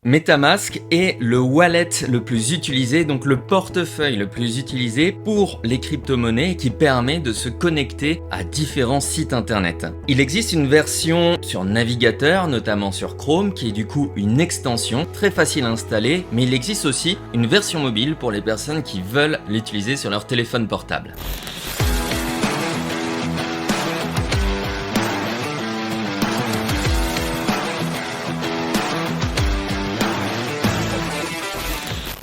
MetaMask est le wallet le plus utilisé, donc le portefeuille le plus utilisé pour les crypto-monnaies qui permet de se connecter à différents sites internet. Il existe une version sur navigateur, notamment sur Chrome, qui est du coup une extension très facile à installer, mais il existe aussi une version mobile pour les personnes qui veulent l'utiliser sur leur téléphone portable.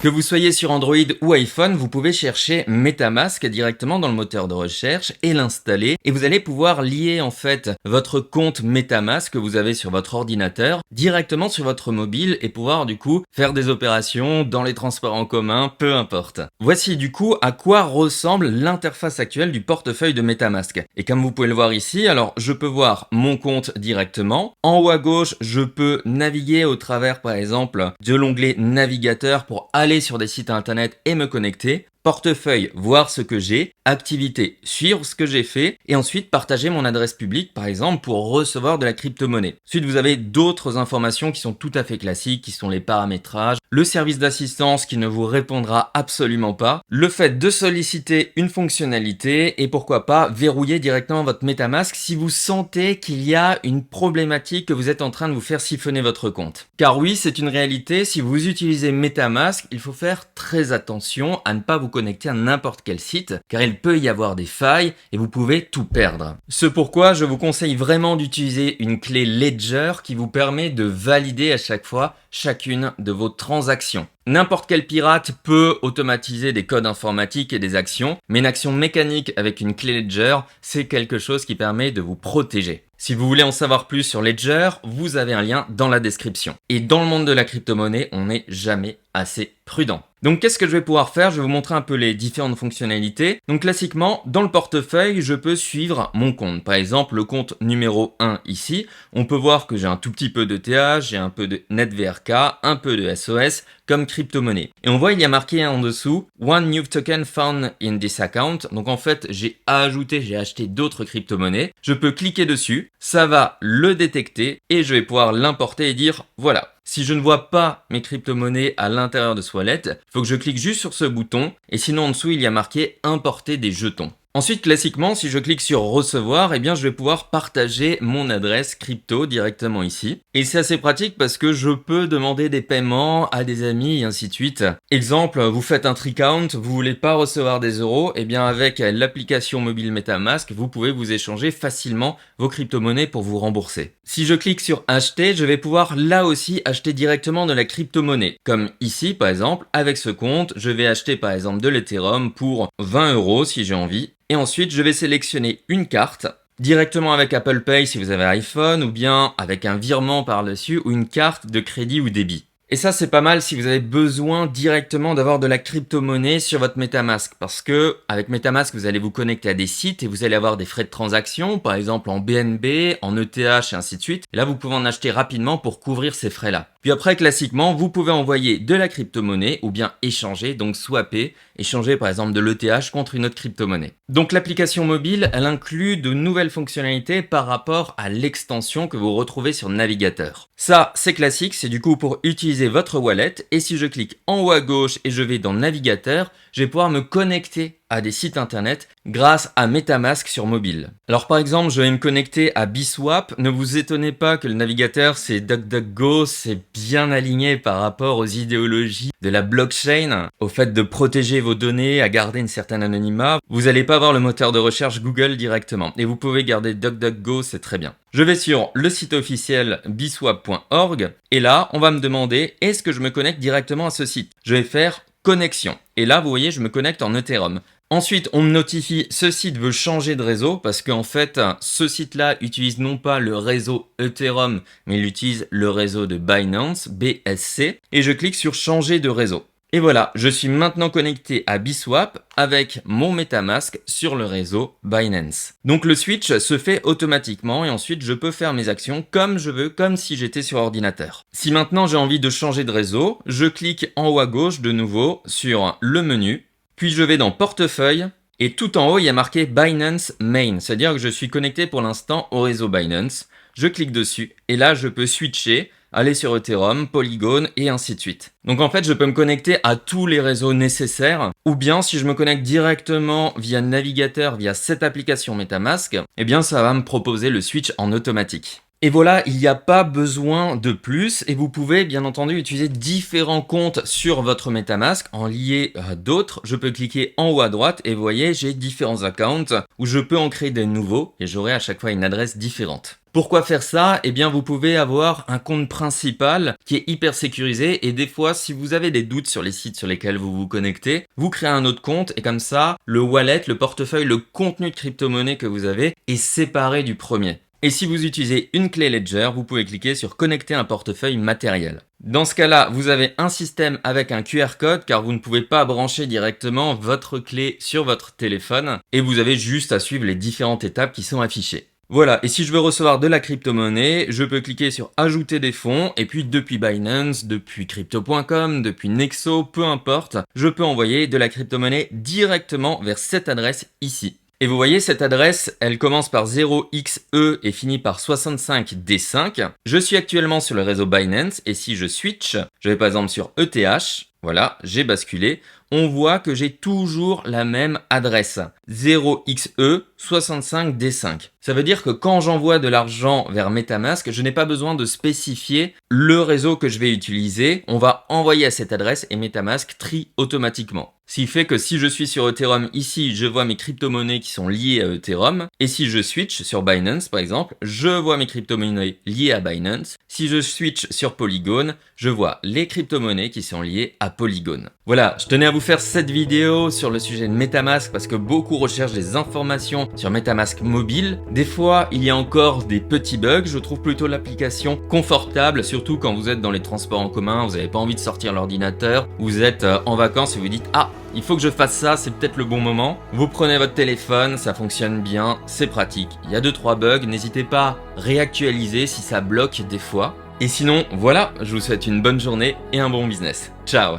Que vous soyez sur Android ou iPhone, vous pouvez chercher MetaMask directement dans le moteur de recherche et l'installer. Et vous allez pouvoir lier en fait votre compte MetaMask que vous avez sur votre ordinateur directement sur votre mobile et pouvoir du coup faire des opérations dans les transports en commun, peu importe. Voici du coup à quoi ressemble l'interface actuelle du portefeuille de MetaMask. Et comme vous pouvez le voir ici, alors je peux voir mon compte directement. En haut à gauche, je peux naviguer au travers par exemple de l'onglet navigateur pour aller sur des sites internet et me connecter, portefeuille, voir ce que j'ai, activité, suivre ce que j'ai fait et ensuite partager mon adresse publique par exemple pour recevoir de la crypto-monnaie. Ensuite vous avez d'autres informations qui sont tout à fait classiques, qui sont les paramétrages, le service d'assistance qui ne vous répondra absolument pas, le fait de solliciter une fonctionnalité et pourquoi pas verrouiller directement votre MetaMask si vous sentez qu'il y a une problématique que vous êtes en train de vous faire siphonner votre compte. Car oui, c'est une réalité, si vous utilisez MetaMask, il faut faire très attention à ne pas vous connecter à n'importe quel site, car il peut y avoir des failles et vous pouvez tout perdre. Ce pourquoi je vous conseille vraiment d'utiliser une clé Ledger qui vous permet de valider à chaque fois chacune de vos transactions. N'importe quel pirate peut automatiser des codes informatiques et des actions, mais une action mécanique avec une clé Ledger, c'est quelque chose qui permet de vous protéger. Si vous voulez en savoir plus sur Ledger, vous avez un lien dans la description. Et dans le monde de la crypto-monnaie, on n'est jamais assez prudent. Donc qu'est-ce que je vais pouvoir faire? Je vais vous montrer un peu les différentes fonctionnalités. Donc classiquement, dans le portefeuille, je peux suivre mon compte. Par exemple, le compte numéro 1 ici, on peut voir que j'ai un tout petit peu d'ETH, j'ai un peu de NetVRK, un peu de SOS comme crypto-monnaie. Et on voit il y a marqué en dessous One new token found in this account. Donc en fait, j'ai acheté d'autres crypto-monnaies. Je peux cliquer dessus, ça va le détecter et je vais pouvoir l'importer et dire voilà. Si je ne vois pas mes crypto-monnaies à l'intérieur de ce wallet, il faut que je clique juste sur ce bouton et sinon en dessous il y a marqué importer des jetons. Ensuite, classiquement, si je clique sur recevoir, eh bien, je vais pouvoir partager mon adresse crypto directement ici. Et c'est assez pratique parce que je peux demander des paiements à des amis et ainsi de suite. Exemple, vous faites un tree count, vous voulez pas recevoir des euros, eh bien, avec l'application mobile MetaMask, vous pouvez vous échanger facilement vos crypto-monnaies pour vous rembourser. Si je clique sur acheter, je vais pouvoir là aussi acheter directement de la crypto-monnaie. Comme ici, par exemple, avec ce compte, je vais acheter par exemple de l'Ethereum pour 20 € si j'ai envie. Et ensuite, je vais sélectionner une carte directement avec Apple Pay si vous avez iPhone ou bien avec un virement par-dessus ou une carte de crédit ou débit. Et ça, c'est pas mal si vous avez besoin directement d'avoir de la crypto-monnaie sur votre MetaMask parce que avec MetaMask, vous allez vous connecter à des sites et vous allez avoir des frais de transaction, par exemple en BNB, en ETH et ainsi de suite. Et là, vous pouvez en acheter rapidement pour couvrir ces frais-là. Puis après, classiquement, vous pouvez envoyer de la crypto-monnaie ou bien échanger, donc swapper, échanger par exemple de l'ETH contre une autre crypto-monnaie. Donc l'application mobile, elle inclut de nouvelles fonctionnalités par rapport à l'extension que vous retrouvez sur navigateur. Ça, c'est classique, c'est du coup pour utiliser votre wallet et si je clique en haut à gauche et je vais dans navigateur, je vais pouvoir me connecter à des sites internet grâce à MetaMask sur mobile. Alors par exemple, je vais me connecter à Biswap. Ne vous étonnez pas que le navigateur c'est DuckDuckGo, c'est bien aligné par rapport aux idéologies de la blockchain, au fait de protéger vos données, à garder une certaine anonymat. Vous n'allez pas avoir le moteur de recherche Google directement et vous pouvez garder DuckDuckGo, c'est très bien. Je vais sur le site officiel biswap.org et là, on va me demander est-ce que je me connecte directement à ce site. Je vais faire connexion. Et là, vous voyez, je me connecte en Ethereum. Ensuite, on me notifie, ce site veut changer de réseau parce qu'en fait, ce site-là utilise non pas le réseau Ethereum, mais il utilise le réseau de Binance, BSC, et je clique sur changer de réseau. Et voilà, je suis maintenant connecté à Biswap avec mon MetaMask sur le réseau Binance. Donc le switch se fait automatiquement et ensuite je peux faire mes actions comme je veux, comme si j'étais sur ordinateur. Si maintenant j'ai envie de changer de réseau, je clique en haut à gauche de nouveau sur le menu, puis je vais dans portefeuille et tout en haut il y a marqué Binance Main, c'est-à-dire que je suis connecté pour l'instant au réseau Binance. Je clique dessus et là je peux switcher aller sur Ethereum, Polygon et ainsi de suite. Donc en fait, je peux me connecter à tous les réseaux nécessaires, ou bien si je me connecte directement via navigateur, via cette application MetaMask, eh bien ça va me proposer le switch en automatique. Et voilà, il n'y a pas besoin de plus et vous pouvez bien entendu utiliser différents comptes sur votre MetaMask en lier à d'autres. Je peux cliquer en haut à droite et vous voyez, j'ai différents accounts où je peux en créer des nouveaux et j'aurai à chaque fois une adresse différente. Pourquoi faire ça? Eh bien, vous pouvez avoir un compte principal qui est hyper sécurisé et des fois, si vous avez des doutes sur les sites sur lesquels vous vous connectez, vous créez un autre compte et comme ça, le wallet, le portefeuille, le contenu de crypto-monnaie que vous avez est séparé du premier. Et si vous utilisez une clé Ledger, vous pouvez cliquer sur connecter un portefeuille matériel. Dans ce cas-là, vous avez un système avec un QR code car vous ne pouvez pas brancher directement votre clé sur votre téléphone et vous avez juste à suivre les différentes étapes qui sont affichées. Voilà, et si je veux recevoir de la crypto-monnaie, je peux cliquer sur ajouter des fonds et puis depuis Binance, depuis crypto.com, depuis Nexo, peu importe, je peux envoyer de la crypto-monnaie directement vers cette adresse ici. Et vous voyez, cette adresse, elle commence par 0xe et finit par 65D5. Je suis actuellement sur le réseau Binance et si je switch, je vais par exemple sur ETH, voilà, j'ai basculé, on voit que j'ai toujours la même adresse, 0xe 65D5. Ça veut dire que quand j'envoie de l'argent vers MetaMask, je n'ai pas besoin de spécifier le réseau que je vais utiliser. On va envoyer à cette adresse et MetaMask trie automatiquement. Ce qui fait que si je suis sur Ethereum ici, je vois mes crypto-monnaies qui sont liées à Ethereum. Et si je switch sur Binance par exemple, je vois mes crypto-monnaies liées à Binance. Si je switch sur Polygon, je vois les crypto-monnaies qui sont liées à Polygon. Voilà, je tenais à vous faire cette vidéo sur le sujet de MetaMask parce que beaucoup recherchent des informations sur MetaMask mobile. Des fois, il y a encore des petits bugs. Je trouve plutôt l'application confortable, surtout quand vous êtes dans les transports en commun, vous n'avez pas envie de sortir l'ordinateur, vous êtes en vacances et vous dites « Ah, il faut que je fasse ça, c'est peut-être le bon moment ». Vous prenez votre téléphone, ça fonctionne bien, c'est pratique. Il y a 2-3 bugs, n'hésitez pas à réactualiser si ça bloque des fois. Et sinon, voilà, je vous souhaite une bonne journée et un bon business. Ciao!